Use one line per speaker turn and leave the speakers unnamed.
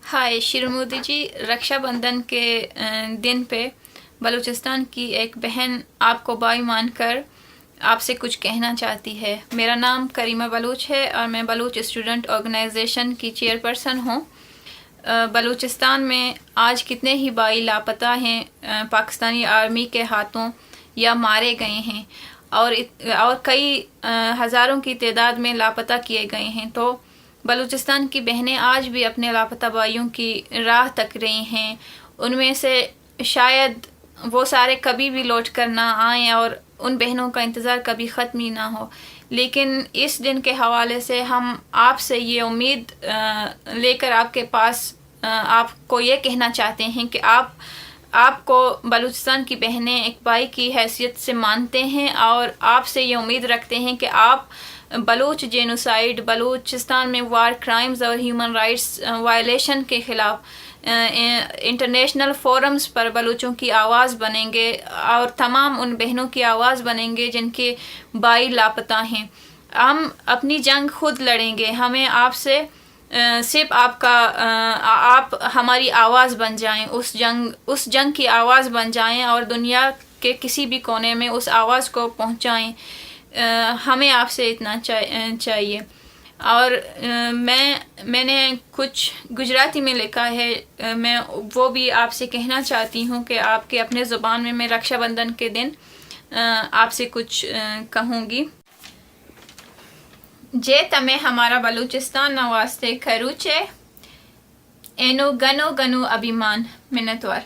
हाय Shirou Modi ji, रक्षा बंधन के दिन पे बलूचिस्तान की एक बहन आपको भाई मानकर आपसे कुछ कहना चाहती है। मेरा नाम करीमा बलूच है और मैं बलूच स्टूडेंट ऑर्गेनाइजेशन की चेयरपर्सन हूँ। बलूचिस्तान में आज कितने ही भाई लापता हैं, पाकिस्तानी आर्मी के हाथों या मारे गए हैं और कई हज़ारों की तादाद में लापता किए गए हैं। तो बलूचिस्तान की बहनें आज भी अपने लापता भाइयों की राह तक रही हैं। उनमें से शायद वो सारे कभी भी लौट कर ना आएँ और उन बहनों का इंतज़ार कभी ख़त्म ही ना हो। लेकिन इस दिन के हवाले से हम आपसे ये उम्मीद लेकर आपके पास आपको ये कहना चाहते हैं कि आपको बलूचिस्तान की बहनें एक भाई की हैसियत से मानते हैं और आपसे ये उम्मीद रखते हैं कि आप बलूच जेनोसाइड, बलूचिस्तान में वार क्राइम्स और ह्यूमन राइट्स वायलेशन के ख़िलाफ़ इंटरनेशनल फोरम्स पर बलूचों की आवाज़ बनेंगे और तमाम उन बहनों की आवाज़ बनेंगे जिनके भाई लापता हैं। हम अपनी जंग खुद लड़ेंगे। हमें आपसे सिर्फ आप हमारी आवाज़ बन जाएं, उस जंग की आवाज़ बन जाएं और दुनिया के किसी भी कोने में उस आवाज़ को पहुंचाएं। हमें आपसे इतना चाहिए। और मैंने कुछ गुजराती में लिखा है, मैं वो भी आपसे कहना चाहती हूँ कि आपके अपने ज़ुबान में मैं रक्षाबंधन के दिन आपसे कुछ कहूँगी। जे तमे हमारा बलूचिस्तान नवास्ते खरूचे एनो गनो गनो अभिमान मिन्नतवार।